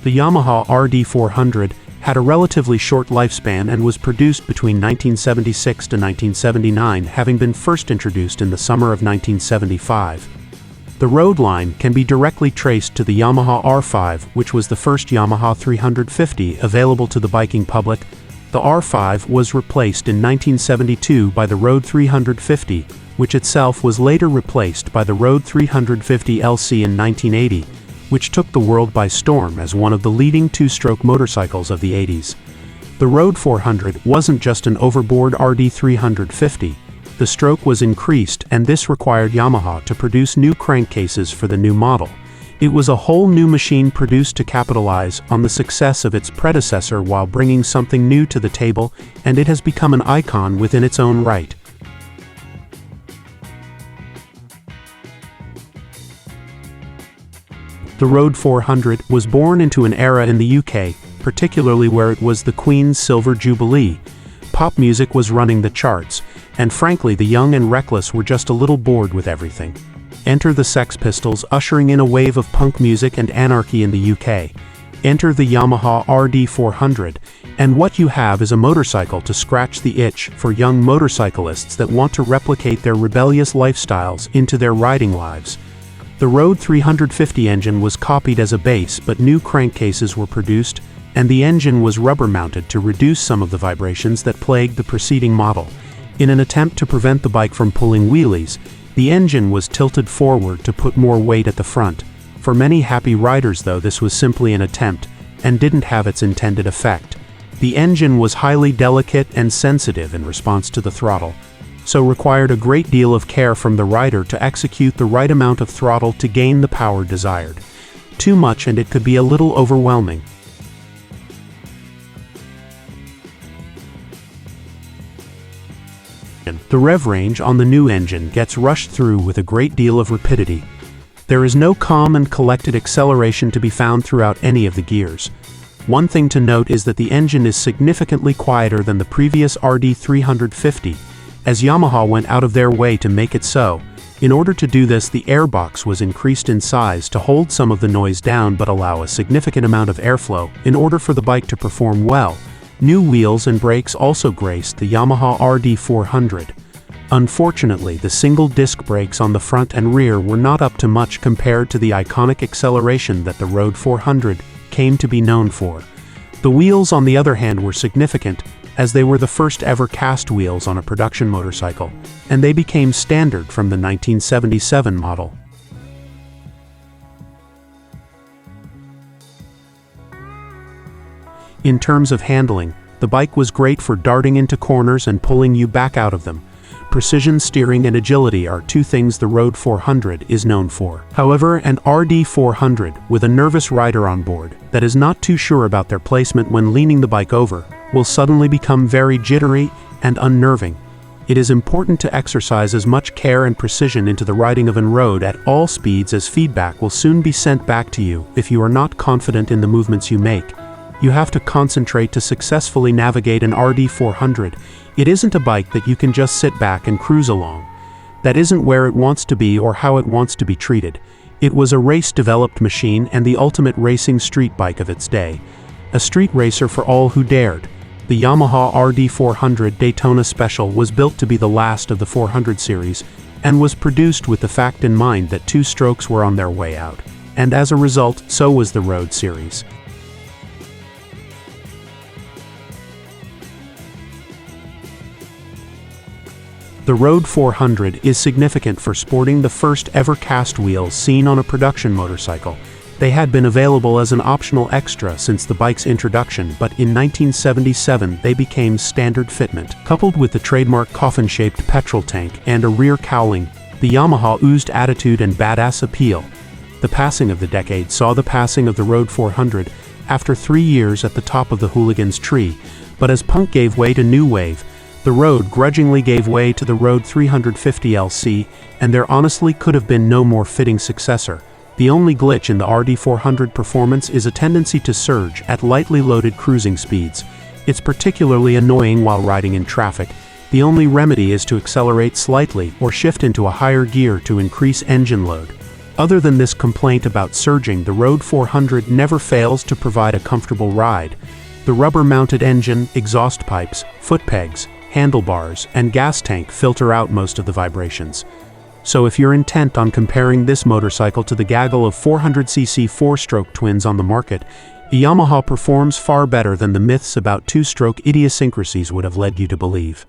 The Yamaha RD400 had a relatively short lifespan and was produced between 1976 to 1979, having been first introduced in the summer of 1975. The road line can be directly traced to the Yamaha R5, which was the first Yamaha 350 available to the biking public. The R5 was replaced in 1972 by the Road 350, which itself was later replaced by the Road 350 LC in 1980, which took the world by storm as one of the leading two-stroke motorcycles of the 80s. The Road 400 wasn't just an overboard RD350. The stroke was increased, and this required Yamaha to produce new crankcases for the new model. It was a whole new machine produced to capitalize on the success of its predecessor while bringing something new to the table, and it has become an icon within its own right. The Road 400 was born into an era in the UK, particularly where it was the Queen's Silver Jubilee. Pop music was running the charts, and frankly the young and reckless were just a little bored with everything. Enter the Sex Pistols, ushering in a wave of punk music and anarchy in the UK. Enter the Yamaha RD400, and what you have is a motorcycle to scratch the itch for young motorcyclists that want to replicate their rebellious lifestyles into their riding lives. The Road 350 engine was copied as a base, but new crankcases were produced, and the engine was rubber-mounted to reduce some of the vibrations that plagued the preceding model. In an attempt to prevent the bike from pulling wheelies, the engine was tilted forward to put more weight at the front. For many happy riders, though, this was simply an attempt, and didn't have its intended effect. The engine was highly delicate and sensitive in response to the throttle, so required a great deal of care from the rider to execute the right amount of throttle to gain the power desired. Too much and it could be a little overwhelming. The rev range on the new engine gets rushed through with a great deal of rapidity. There is no calm and collected acceleration to be found throughout any of the gears. One thing to note is that the engine is significantly quieter than the previous RD350, as Yamaha went out of their way to make it so. In order to do this, the airbox was increased in size to hold some of the noise down but allow a significant amount of airflow in order for the bike to perform well. New wheels and brakes also graced the Yamaha RD400. Unfortunately, the single-disc brakes on the front and rear were not up to much compared to the iconic acceleration that the Road 400 came to be known for. The wheels, on the other hand, were significant, as they were the first ever cast wheels on a production motorcycle, and they became standard from the 1977 model. In terms of handling, the bike was great for darting into corners and pulling you back out of them. Precision steering and agility are two things the Road 400 is known for. However, an RD400 with a nervous rider on board that is not too sure about their placement when leaning the bike over will suddenly become very jittery and unnerving. It is important to exercise as much care and precision into the riding of an road at all speeds, as feedback will soon be sent back to you if you are not confident in the movements you make. You have to concentrate to successfully navigate an RD400. It isn't a bike that you can just sit back and cruise along. That isn't where it wants to be or how it wants to be treated. It was a race-developed machine and the ultimate racing street bike of its day. A street racer for all who dared. The Yamaha RD400 Daytona Special was built to be the last of the 400 series and was produced with the fact in mind that two strokes were on their way out. And as a result, so was the Road series. The Road 400 is significant for sporting the first ever cast wheels seen on a production motorcycle. They had been available as an optional extra since the bike's introduction, but in 1977 they became standard fitment. Coupled with the trademark coffin-shaped petrol tank and a rear cowling, the Yamaha oozed attitude and badass appeal. The passing of the decade saw the passing of the Road 400 after 3 years at the top of the hooligans' tree, but as punk gave way to new wave, the Road grudgingly gave way to the Road 350 LC, and there honestly could have been no more fitting successor. The only glitch in the RD400 performance is a tendency to surge at lightly loaded cruising speeds. It's particularly annoying while riding in traffic. The only remedy is to accelerate slightly or shift into a higher gear to increase engine load. Other than this complaint about surging, the RD400 never fails to provide a comfortable ride. The rubber-mounted engine, exhaust pipes, foot pegs, handlebars, and gas tank filter out most of the vibrations. So if you're intent on comparing this motorcycle to the gaggle of 400cc four-stroke twins on the market, Yamaha performs far better than the myths about two-stroke idiosyncrasies would have led you to believe.